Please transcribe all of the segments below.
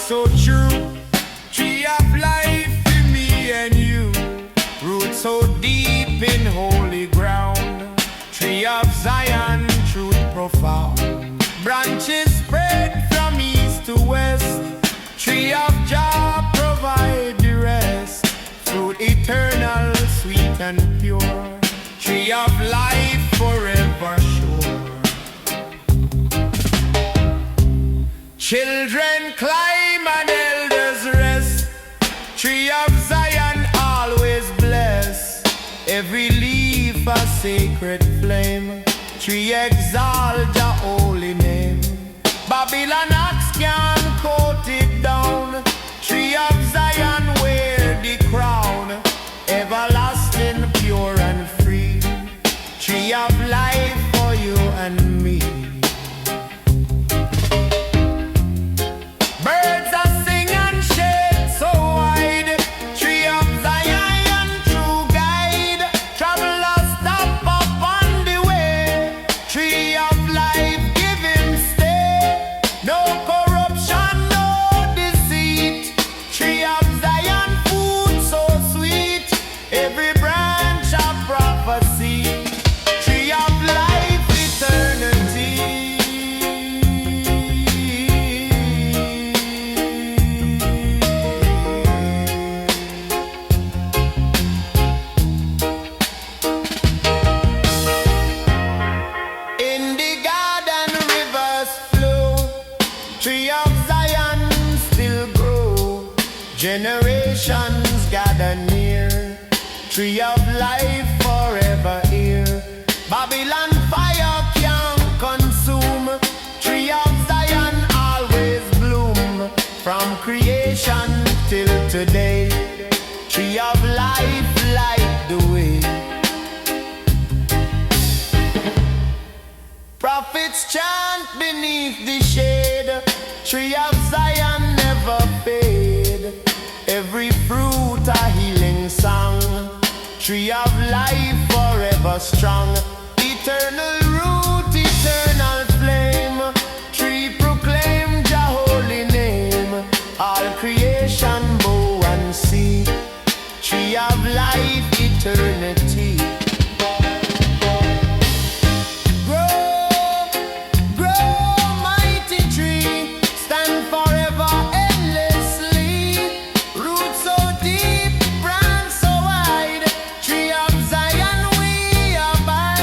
so true. Tree of life in me and you. Roots so deep in holy ground. Tree of Zion, truth profound. Branches spread from east to west. Tree of Jah provide the rest. Fruit eternal, sweet and pure. Tree of life forever sure. Children climb and elders rest. Tree of Zion always bless. Every leaf a sacred flame. Tree exalt your holy name. Babylon axe can coat it down. Tree of Zion wear the crown. Everlasting, pure and free. Tree of life for you and me. Birds are sing and shade so wide. Tree of Zion, true guide. Travelers stop up on the way. Tree of life, give him stay. No corruption, no deceit. Tree of Zion, food so sweet. Every branch of prophecy. Tree of life, eternity. In the garden rivers flow. Tree of Zion still grow. Generations gather near. Tree of life forever here. Babylon fire can't consume. Tree of Zion always bloom. From creation till today. Tree of life light the way. Prophets chant beneath the shade. Tree of Zion never fade. Every fruit a healing song. Tree of life forever strong. Eternal root, eternal flame. Tree proclaim Jah holy name. All creation bow and see. Tree of life, eternity. Grow, grow, mighty tree. Stand forever endlessly. Roots so deep, branch so wide. Tree of Zion we abide.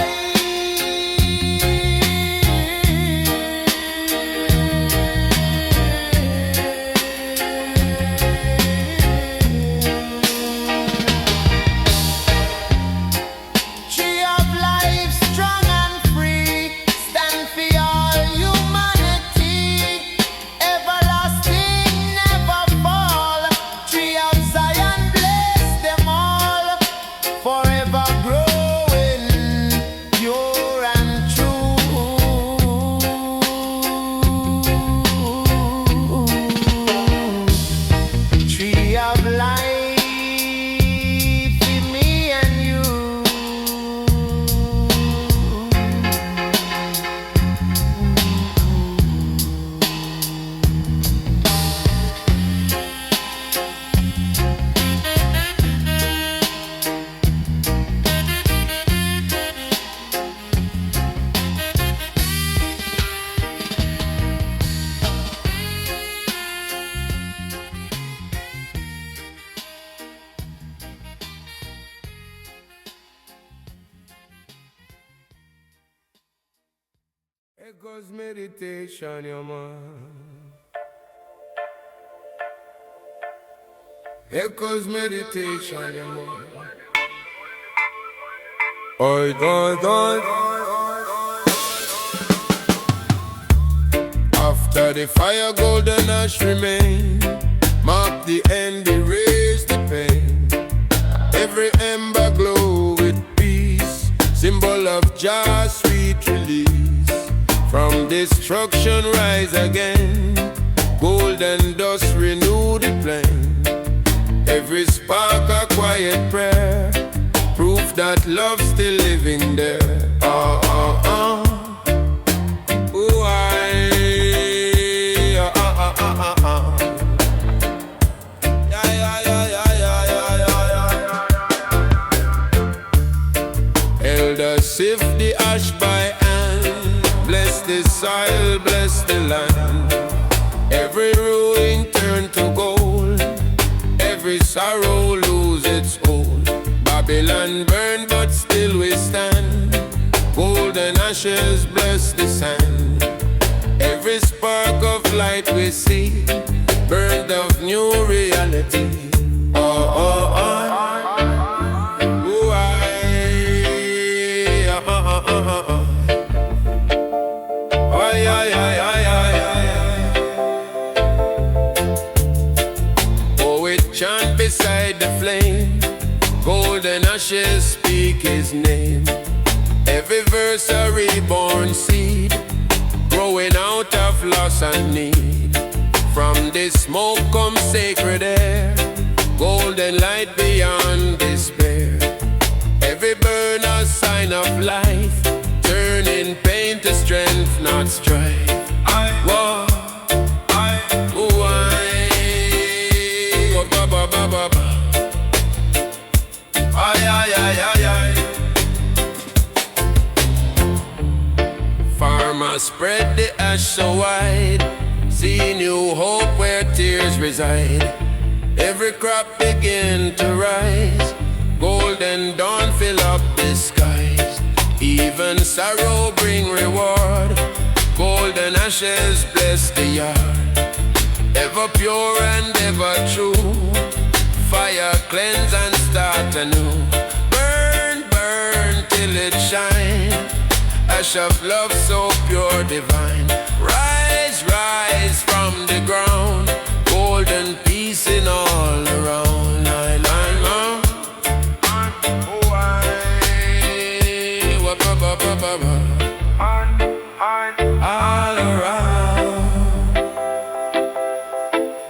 Tree of life, strong and free. Stand for all humanity. Everlasting, never fall. Tree of Zion, bless them all. Forever growing, pure and true. Tree of life in me and you. Echoes meditation, your man. Echoes meditation, your man. Oi, oi, oi. After the fire, golden ash remain. Mark the end, erase the pain. Every ember glow with peace. Symbol of Jah's sweet release. From destruction rise again. Golden dust renew the flame. Every spark a quiet prayer. Proof that love's still living there. Oh, oh, oh. Ooh, sift the ash by hand. Bless the soil, bless the land. Every ruin turn to gold. Every sorrow lose its hold. Babylon burn but still we stand. Golden ashes bless the sand. Every spark of light we see, birth of new reality. Oh, oh, oh. Ooh, aye. Oh, oh, oh, oh, oh. Aye, aye, aye, aye, aye, aye. Poet chant beside the flame. Golden ashes speak his name. Every verse a reborn seed, growing out of loss and need. From this smoke comes sacred air, golden light beyond despair. Every burn a sign of life, turning pain to strength, not strife. Whoa. Ooh, aye. Ba, ba, ba, ba, ba. Aye, aye, aye, aye, aye. Farmers spread the ash so wide, see new hope where tears reside. Every crop begin to rise, golden dawn fill up the skies. Even sorrow bring reward, golden ashes bless the yard. Ever pure and ever true, fire cleanse and start anew. Burn, burn till it shine, ash of love so pure divine. Rise, rise from the ground, golden peace in all around. All around.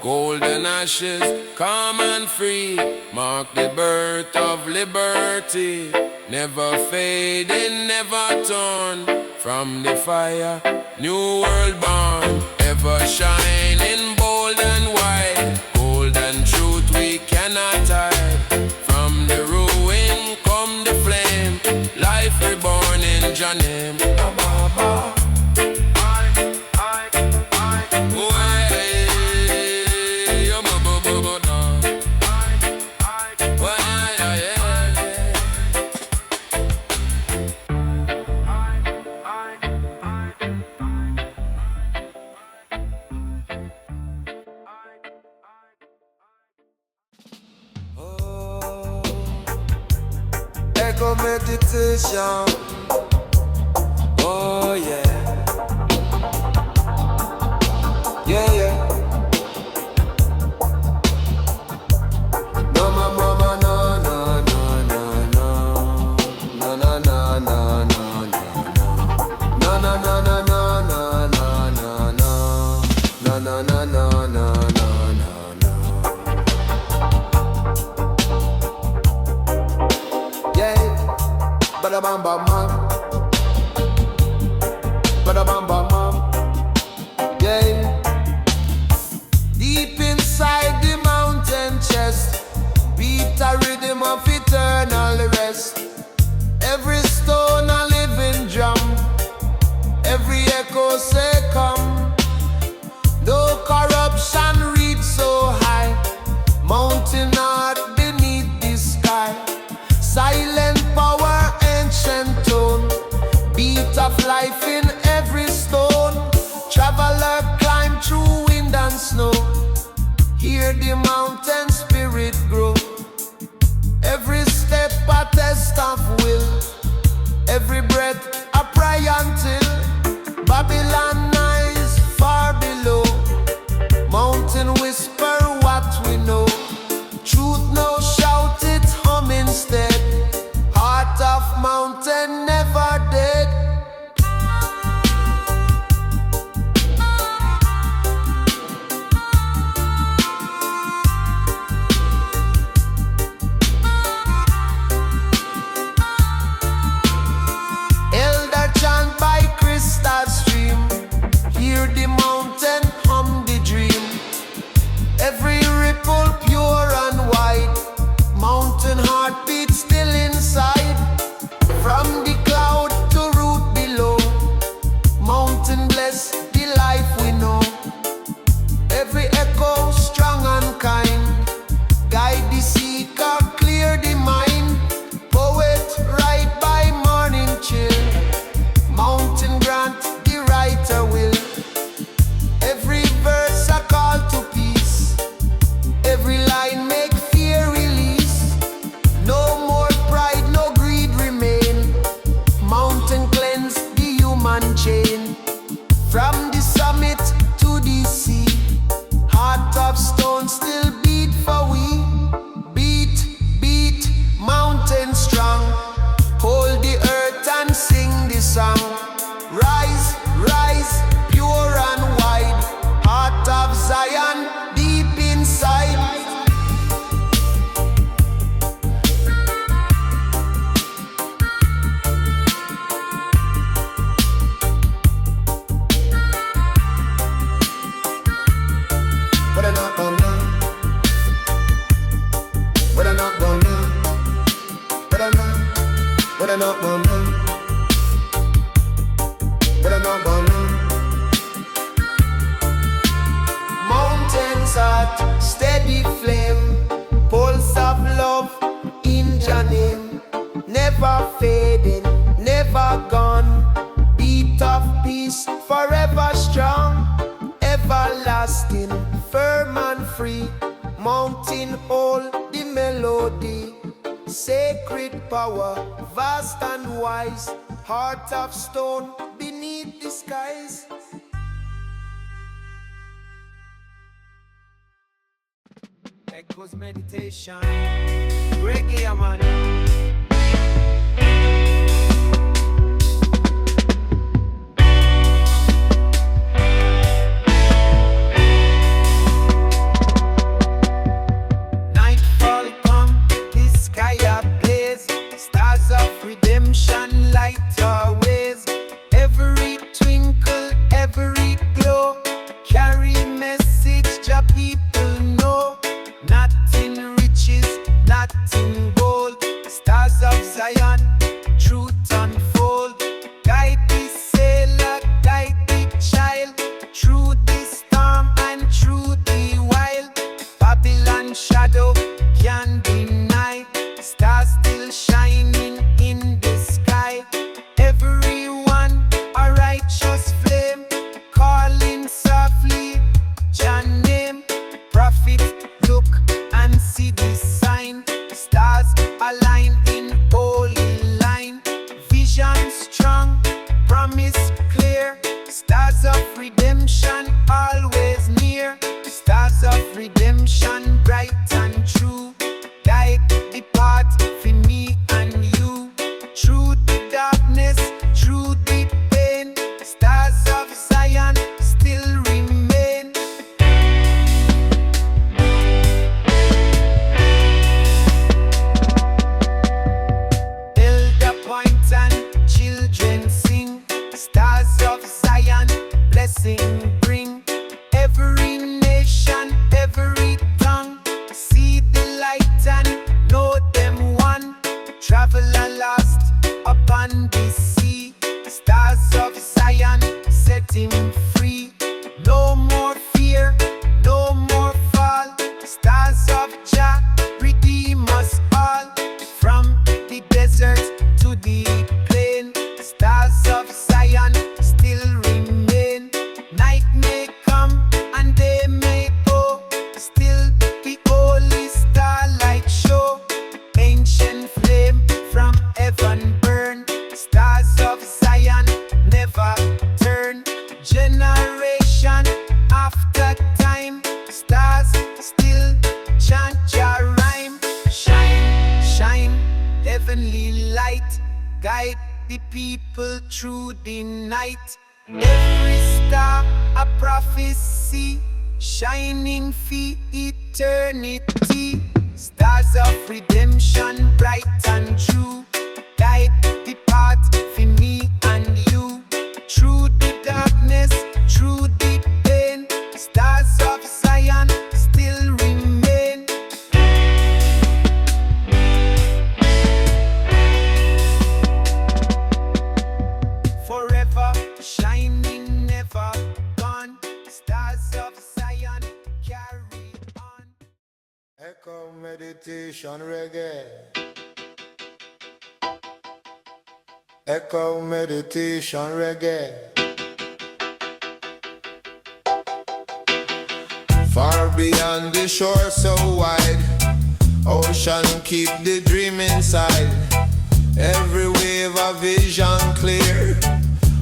Golden ashes, calm and free, mark the birth of liberty. Never fading, never torn from the fire, new world born. Ever shining bold and wide, golden truth we cannot hide. From the ruin come the flame, life reborn in Jah name. Echo meditation. Oh yeah. Yeah, yeah. No, my mama, no, no, no, no, no. No, no, no, no, no, no. No, no, no, no, no, no, no, no, no. No, no, no, no, no, no, no. Yeah. Bada bam bam bam. Bada bam bam bam. Yeah. Deep inside the mountain chest beat a rhythm of eternal rest. Every stone a living drum, every echo say come. No corruption reach so high, mountain heart beneath the sky. Silent power, ancient tone, beat of life in every stone. Traveler climb through wind and snow, hear the mountain spirit grow. Every step a test of will, every breath a prayer until Babylon lies far below. Mountain whisper what we know, truth no shout it hum instead. Heart of mountain never dead. Elder chant by crystal stream, hear the mountain hum the dream. Every ripple pure and wide, mountain heartbeat still inside. From the cloud not man. Better not man. Mountains hot, steady flame, pulse of love in your name. Never fading, never gone. Beat of peace, forever strong. Everlasting, firm and free. Mountain hold the melody. Sacred power, vast and wise. Heart of stone beneath the skies. Echoes meditation, reggae man. Redemption light our ways. Every twinkle, every glow, carry message your people know. Not in riches, not in gold. Stars of Zion, truth unfold. Guide the sailor, guide the child, through the storm and through the wild. Babylon shadow can't deny. Stars still shining in the sky. Everyone a righteous flame, calling softly Jah name. Prophet, look and see the sign. Stars align in holy line. Vision strong, promise clear. Stars of redemption always near. Stars of redemption bright and true. Guide the path for me and you. Through the darkness, through the pain, stars of Zion still remain. Elder point and children sing. Stars of Zion, blessing bring. Every nation, every tongue, see the light and know them one. Traveler lost upon the sea. Stars of Zion set him free. No more fear, no more fall. Stars of Jah redeem us all. From the desert to the plain, stars of Zion still remain. Night may come and day may go, still the holy starlight show. Ancient flame from heaven burn. Stars of Zion never turn. Generation after time, stars still chant your rhyme. Shine, shine, heavenly light, guide the people through the night. Every star a prophecy, shining for eternity. Stars of redemption bright and true. Guide the path for me and you. Through the darkness, through the pain, stars of Zion still remain. Forever shining, never gone. Stars of Zion carry on. Echo meditation reggae. Echo meditation reggae. Far beyond the shore so wide, ocean keep the dream inside. Every wave a vision clear.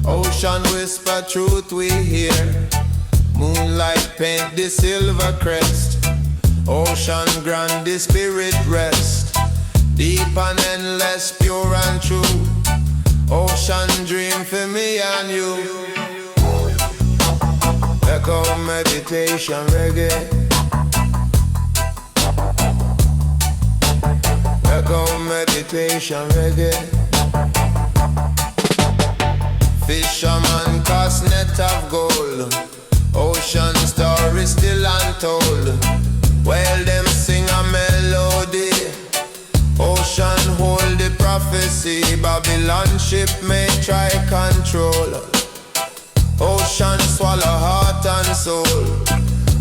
Ocean whisper truth we hear. Moonlight paint the silver crest. Ocean grant the spirit rest. Deep and endless, pure and true. Ocean dream for me and you. Echo meditation reggae. Echo meditation reggae. Fisherman cast net of gold. Ocean story still untold. While them sing a melody, ocean hold the prophecy. Babylon ship may try control. Ocean swallow heart and soul.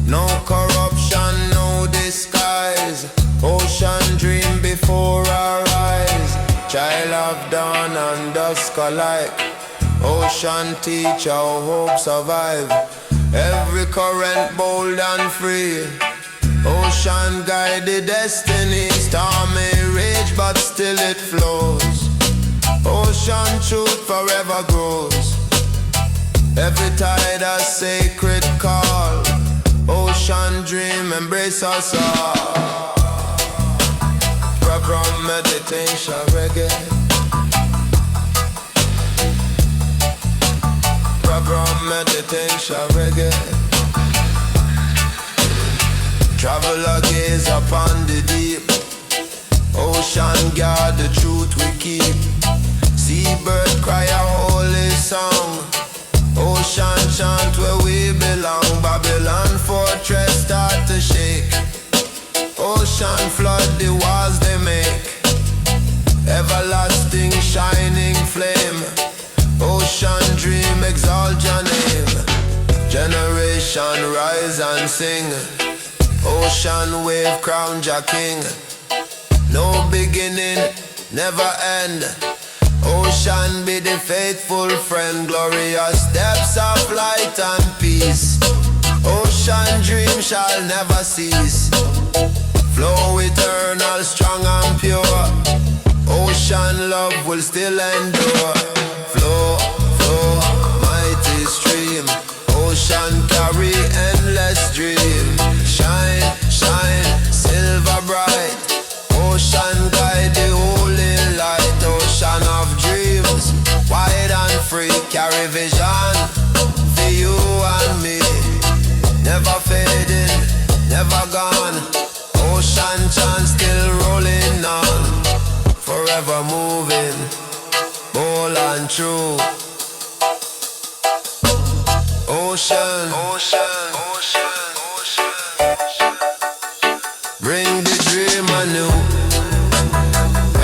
No corruption, no disguise. Ocean dream before our eyes. Child of dawn and dusk alike. Ocean teach how hope survive. Every current bold and free. Ocean guide the destiny. Storm may rage but still it flows. Ocean truth forever grows. Every tide a sacred call. Ocean dream embrace us all. Program meditation reggae. Program meditation reggae. Traveler gaze upon the deep. Ocean guard the truth we keep. Seabird cry a holy song. Ocean chant where we belong. Babylon fortress start to shake. Ocean flood the walls they make. Everlasting shining flame. Ocean dream exalt your name. Generation rise and sing. Ocean wave crown your king. No beginning, never end. Ocean be the faithful friend. Glorious depths of light and peace. Ocean dream shall never cease. Flow eternal, strong and pure. Ocean love will still endure. Flow, flow, mighty stream. Ocean carry endless dream. Shine, shine, silver bright. Ocean guide the holy light. Ocean of dreams, wide and free. Carry vision for you and me. Never fading, never gone. Ocean chant still rolling on. Forever moving, bold and true. Ocean, ocean, ocean, ocean. Bring the dream anew.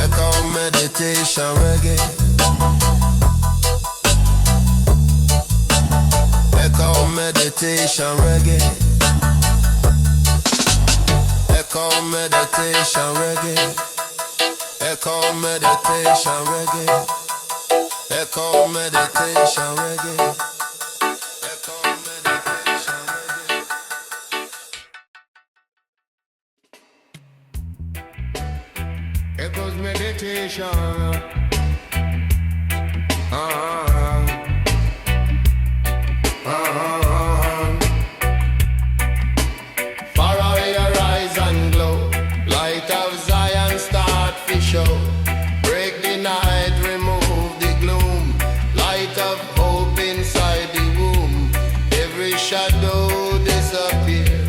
Echo meditation reggae. Echo meditation reggae. Echo meditation reggae. Echo meditation reggae. Echo meditation reggae. Echo meditation reggae. Echoes meditation. Far away arise and glow. Light of Zion start to show. Break the night, remove the gloom. Light of hope inside the womb. Every shadow disappear.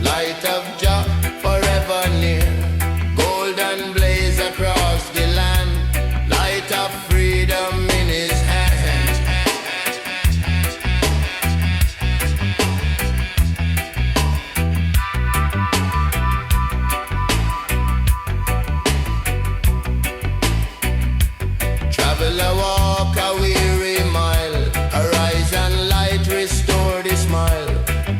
Light of Jah forever near. Golden blaze across the land. Light of freedom in his hand. Traveler walk a weary mile. Arise and light restore the smile.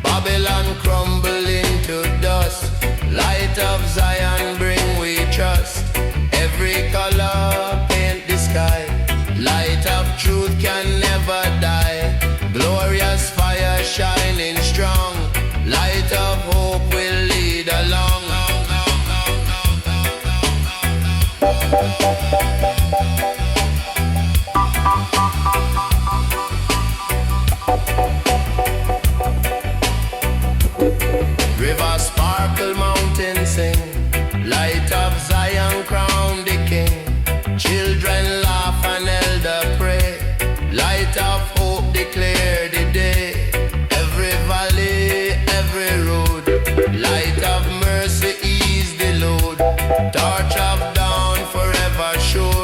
Babylon crumble into dust. Light of Zion bring we trust. Every color paint the sky. Light of truth can never die. Glorious fire shining strong. Light of hope will lead along. River sparkle, mountain sing. Light of Zion crown the king. Children laugh and elder pray. Light of hope declare the day. Every valley, every road. Light of mercy ease the load. Torch of dawn forever show.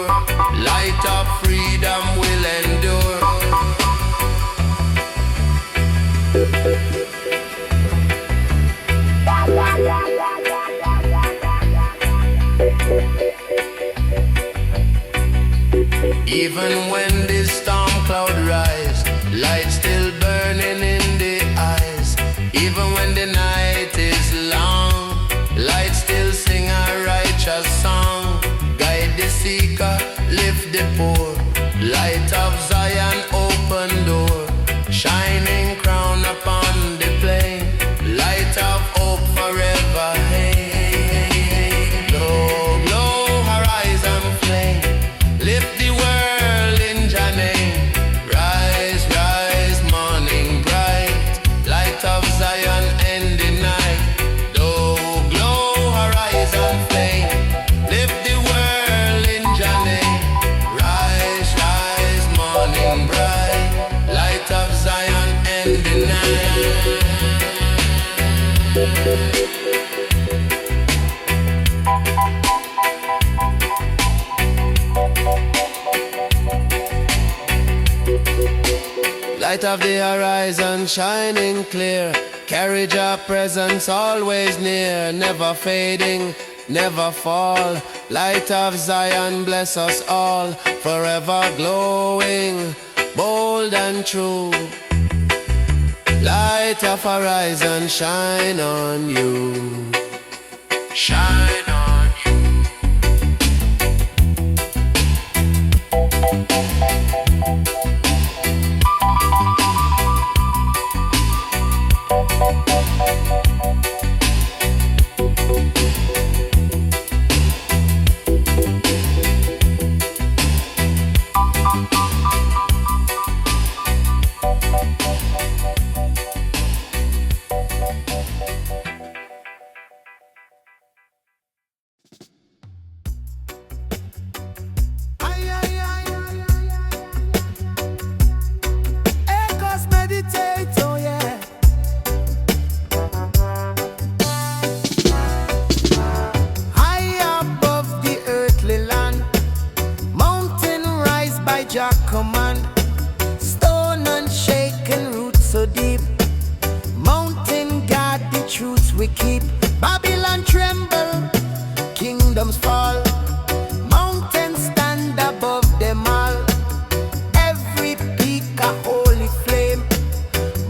Even when the storm cloud rise, light still burning in the eyes. Even when the night is long, light still sing a righteous song. Guide the seeker, lift the poor. Light of Zion, open door. Shining crown upon the plain. Light of hope forever, hey. Glow, glow, horizon flame. Lift the world in Jah name. Rise, rise, morning bright. Light of Zion in the night. Glow, glow, horizon flame. Lift the world in Jah name. Rise, rise, morning bright. Light of Zion in the night. Light of the horizon shining clear. Carry Jah presence always near. Never fading, never fall. Light of Zion bless us all. Forever glowing, bold and true. Light of horizon shine on you. Shine on you. Echoes meditate, oh yeah. High above the earthly land, mountain rise by Jah command. Stone unshaken, roots so deep. Mountain guard the truths we keep. Babylon tremble, kingdoms fall. Mountains stand above them all. Every peak a holy flame.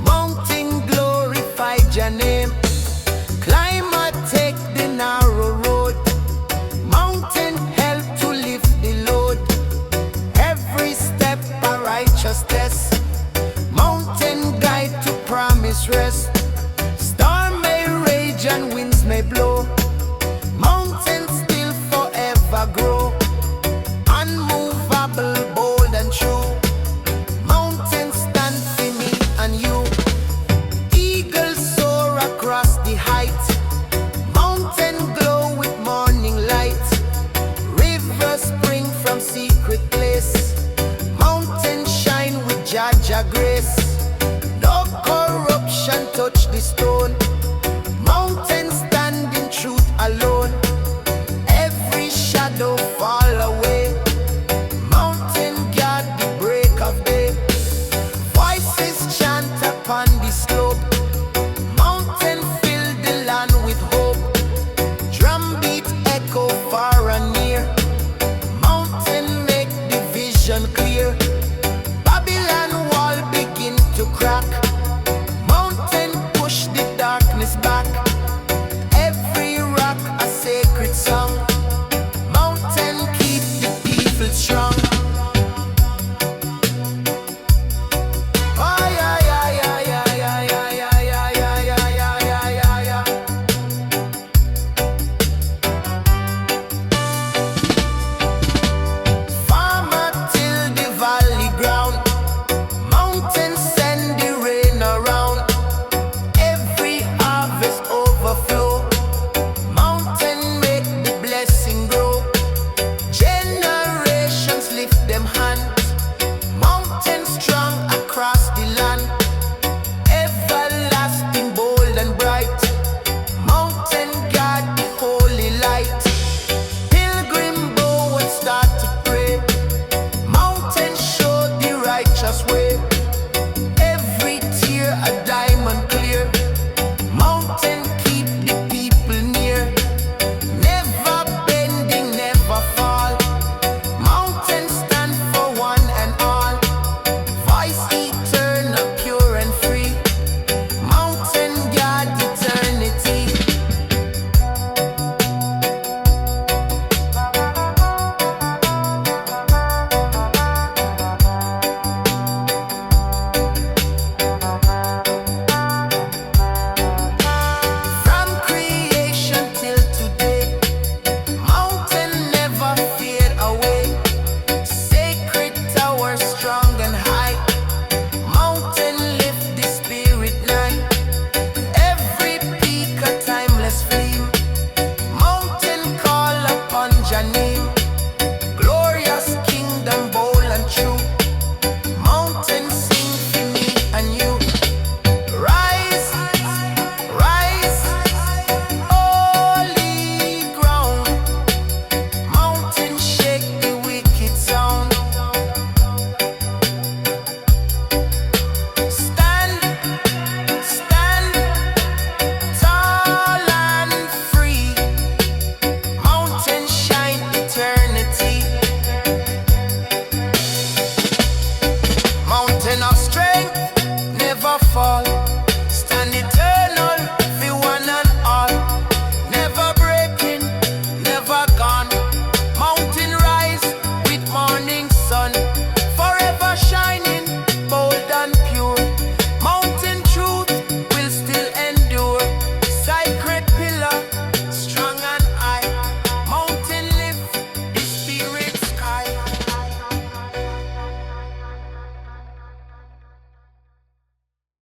Mountain glorify Jah name. Climber take the narrow road. Mountain help to lift the load. Every step a righteousness. Mountain guide to promise rest. Storm may rage and winds may blow. Mountains still forever grow. Unmovable, bold and true. Mountains stand for me and you. Eagles soar across the height. Mountain glow with morning light. Rivers spring from secret place. Mountain shine with Jah grace. No corruption touch the stone.